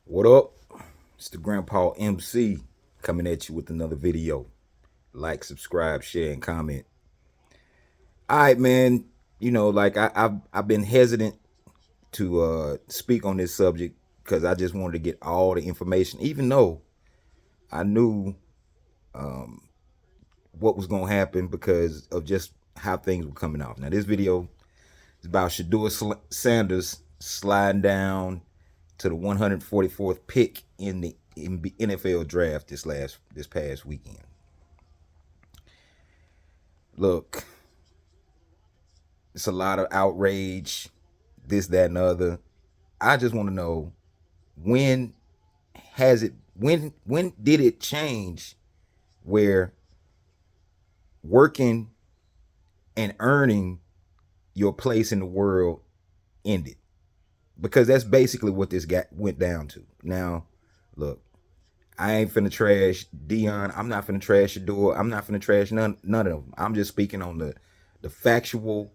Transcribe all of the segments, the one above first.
What up? It's the Grandpa MC coming at you with another video. Like, subscribe, share, and comment. All right, man. I've been hesitant to speak on this subject because I just wanted to get all the information, even though I knew what was gonna happen because of just how things were coming off. Now, this video is about Shadur Sanders sliding down to the 144th pick in the NFL draft this past weekend. Look, it's a lot of outrage, this, that, and the other. I just want to know when when did it change where working and earning your place in the world ended? Because that's basically what this went down to. Now, look, I ain't finna trash Dion. I'm not finna trash Shador. I'm not finna trash none of them. I'm just speaking on the factual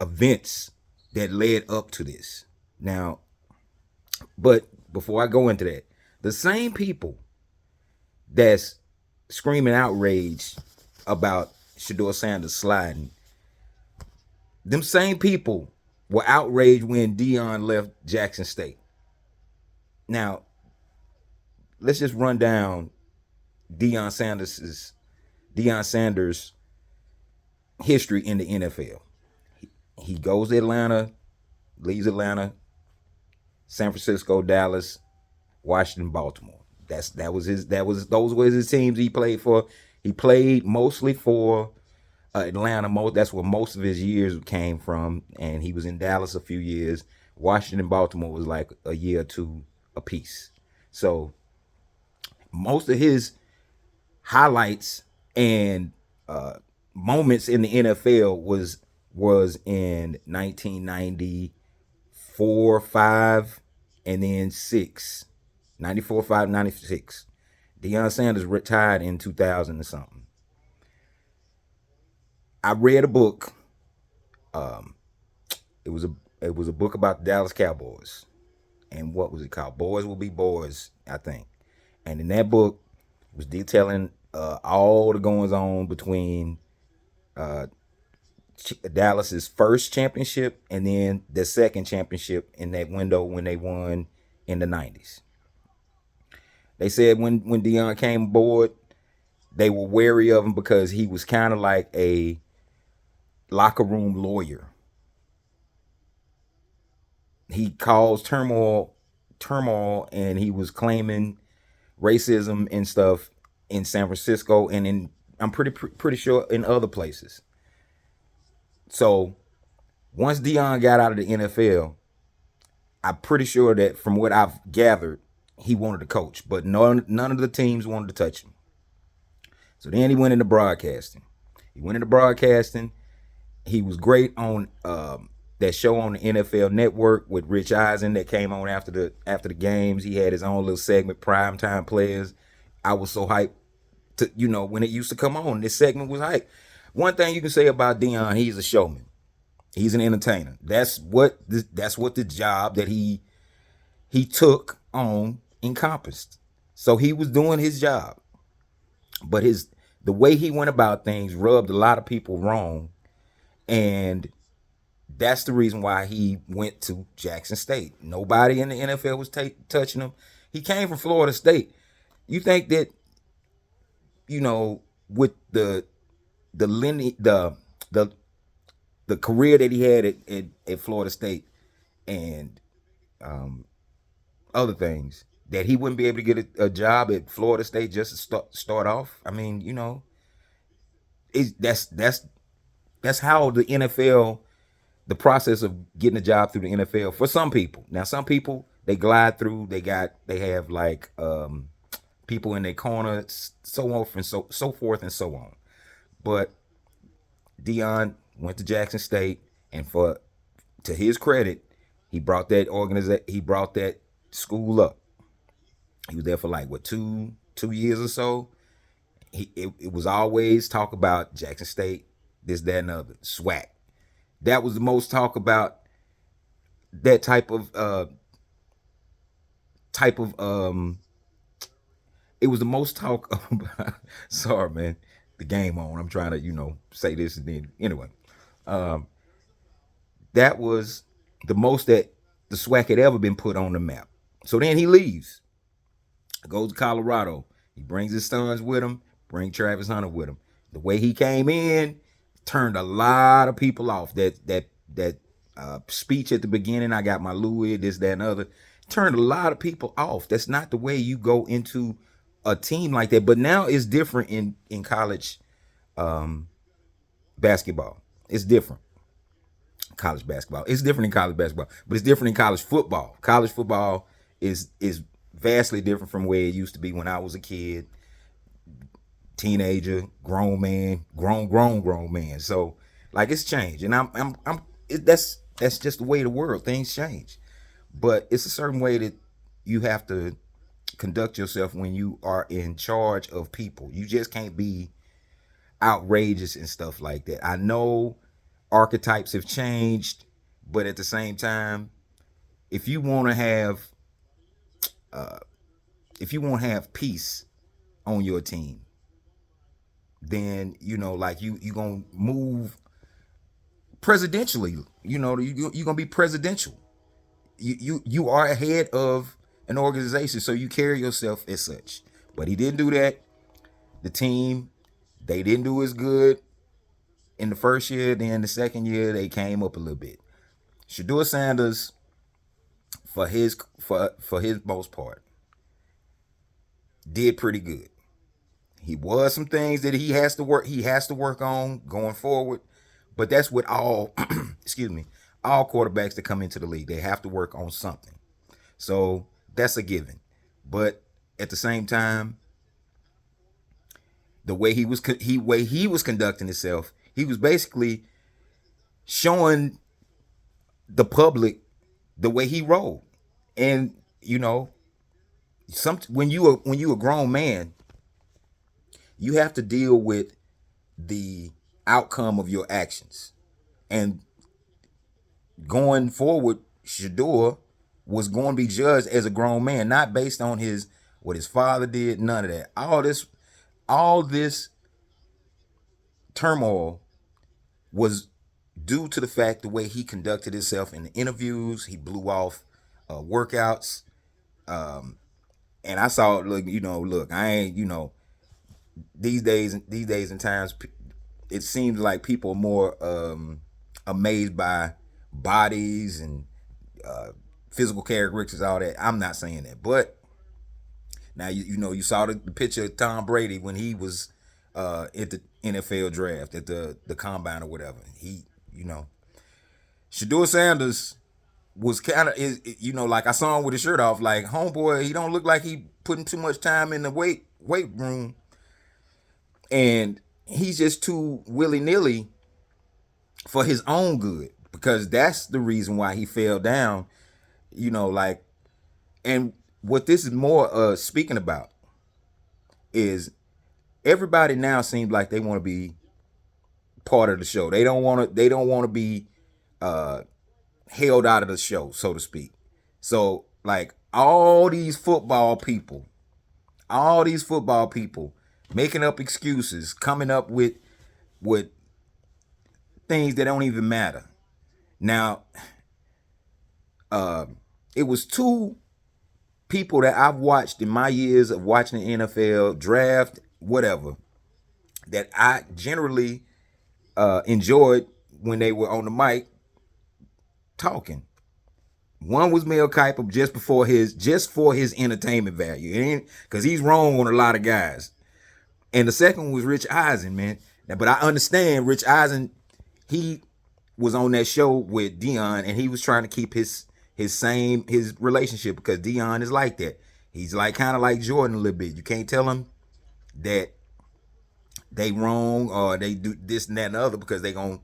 events that led up to this. Now, but before I go into that, the same people that's screaming outrage about Shadur Sanders sliding, them same people were outraged when Dion left Jackson State. Now, let's just run down Deion Sanders' history in the NFL. He goes to Atlanta, leaves Atlanta, San Francisco, Dallas, Washington, Baltimore. Those were his teams he played for. He played mostly for Atlanta. That's where most of his years came from, and he was in Dallas a few years. Washington, Baltimore was like a year or two apiece. So most of his highlights and moments in the NFL was in 1994, 5, and then 6. 94, 5, 96. Deion Sanders retired in 2000 or something. I read a book. Um, it was a book about the Dallas Cowboys, and what was it called? Boys Will Be Boys, I think. And in that book, it was detailing all the goings on between Dallas's first championship and then the second championship in that window when they won in the 90s. They said when Deion came aboard, they were wary of him because he was kind of like a locker room lawyer. He caused turmoil, and he was claiming racism and stuff in San Francisco and in I'm pretty sure in other places. So once Deion got out of the NFL, I'm pretty sure that from what I've gathered, he wanted to coach, but none of the teams wanted to touch him. So then he went into broadcasting. He went into broadcasting. He was great on that show on the NFL Network with Rich Eisen that came on after the games. He had his own little segment, Primetime Players. I was so hyped to when it used to come on. This segment was hyped. One thing you can say about Deion, he's a showman. He's an entertainer. That's what the job that he took on encompassed. So he was doing his job, but the way he went about things rubbed a lot of people wrong, and that's the reason why he went to Jackson State. Nobody in the NFL was touching him. He came from Florida State. You think that with the the career that he had at Florida State and other things, that he wouldn't be able to get a job at Florida State just to start off? I mean, that's how the NFL, the process of getting a job through the NFL for some people. Now, some people they glide through. They have like people in their corner, so on and so forth and so on. But Deion went to Jackson State, and to his credit, he brought that school up. He was there for like what 2 years or so. It was always talk about Jackson State, this, that, and other. SWAC. That was the most talk about that type of type of it was the most talk about. Sorry, man, the game on. I'm trying to say this and then anyway. Um, that was the most that the SWAC had ever been put on the map. So then he leaves, goes to Colorado. He brings his sons with him, bring Travis Hunter with him. The way he came in turned a lot of people off. That speech at the beginning, I got my Louis, this, that, and other, turned a lot of people off. That's not the way you go into a team like that. But now it's different in college basketball. It's different. College basketball. It's different in college basketball, but it's different in college football. College football is vastly different from where it used to be when I was a kid, teenager, grown man, grown man. So like it's changed, and that's just the way of the world. Things change, but it's a certain way that you have to conduct yourself when you are in charge of people. You just can't be outrageous and stuff like that. I know archetypes have changed, but at the same time, if you want to have peace on your team, then like you gonna move presidentially. You're gonna be presidential. You are ahead of an organization, so you carry yourself as such. But he didn't do that. The team, they didn't do as good in the first year. Then the second year, they came up a little bit. Shadur Sanders, for his most part, did pretty good. He was some things that he has to work on going forward. But that's with all excuse me, all quarterbacks that come into the league. They have to work on something. So that's a given. But at the same time, the way he was conducting himself, he was basically showing the public the way he rolled. And some when you a grown man, you have to deal with the outcome of your actions. And going forward, Shador was going to be judged as a grown man, not based on his what his father did, none of that. All this turmoil was due to the fact the way he conducted himself in the interviews. He blew off workouts. And I saw, look, I ain't, these days and times, it seems like people are more amazed by bodies and physical characteristics, all that. I'm not saying that, but now you saw the picture of Tom Brady when he was at the NFL draft at the combine or whatever. Shadur Sanders was kind of like I saw him with his shirt off. Like homeboy, he don't look like he putting too much time in the weight room, and he's just too willy nilly for his own good, because that's the reason why he fell down. Like, and what this is more speaking about is everybody now seems like they want to be part of the show. They don't want to. They don't want to be held out of the show, so to speak. So, like all these football people making up excuses, coming up with things that don't even matter. Now, it was two people that I've watched in my years of watching the NFL draft, whatever, that I generally enjoyed when they were on the mic talking. One was Mel Kiper just for his entertainment value, because he's wrong on a lot of guys. And the second one was Rich Eisen, man. But I understand Rich Eisen, he was on that show with Dion, and he was trying to keep his relationship, because Dion is like that. He's like kind of like Jordan a little bit. You can't tell him that they wrong or they do this and that and the other, because they gonna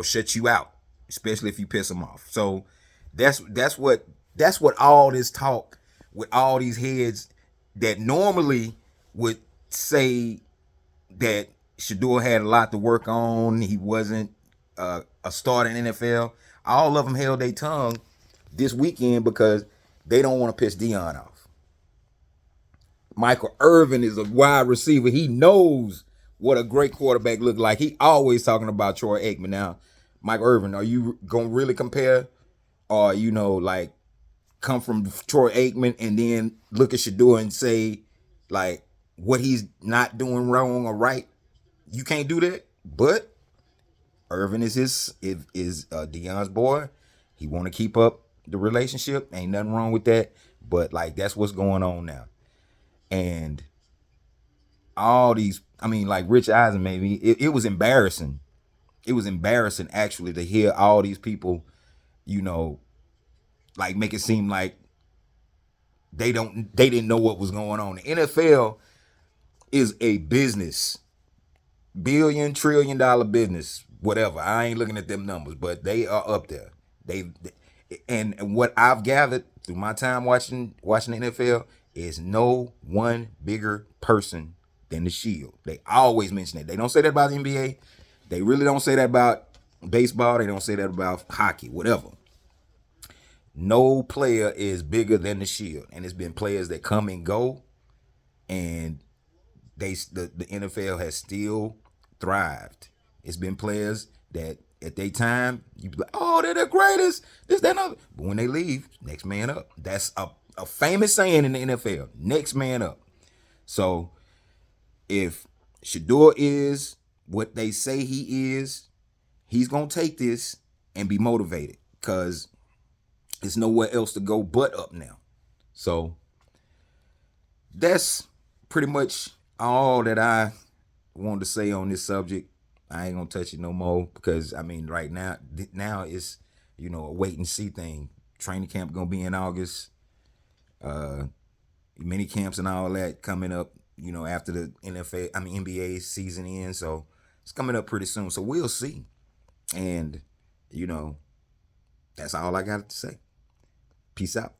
shut you out, especially if you piss them off. So that's what all this talk with all these heads that normally would say that Shador had a lot to work on. He wasn't a starter in NFL. All of them held their tongue this weekend because they don't want to piss Dion off. Michael Irvin is a wide receiver. He knows what a great quarterback look like. He always talking about Troy Aikman. Now, Michael Irvin, are you gonna really compare, or like come from Troy Aikman and then look at Shadur and say like what he's not doing wrong or right? You can't do that. But Irvin is Deion's boy. He want to keep up the relationship. Ain't nothing wrong with that. But like that's what's going on now. And all these, I mean, like Rich Eisen, maybe it was embarrassing. It was embarrassing actually to hear all these people, you know, like make it seem like they didn't know what was going on. The NFL is a business, billion trillion dollar business, whatever. I ain't looking at them numbers, but they are up there. And what I've gathered through my time watching the NFL is no one bigger person than the Shield. They always mention it. They don't say that about the NBA. They really don't say that about baseball. They don't say that about hockey, whatever. No player is bigger than the Shield, and it's been players that come and go, and the NFL has still thrived. It's been players that at their time you be like, oh, they're the greatest. This, that, and other. But when they leave, next man up. That's a famous saying in the NFL. Next man up. So if Shador is what they say he is, he's gonna take this and be motivated because there's nowhere else to go but up now. So that's pretty much all that I wanted to say on this subject. I ain't gonna touch it no more because I mean, right now it's a wait and see thing. Training camp gonna be in August. Mini camps and all that coming up. After the NBA season ends, so it's coming up pretty soon. So we'll see. And that's all I got to say. Peace out.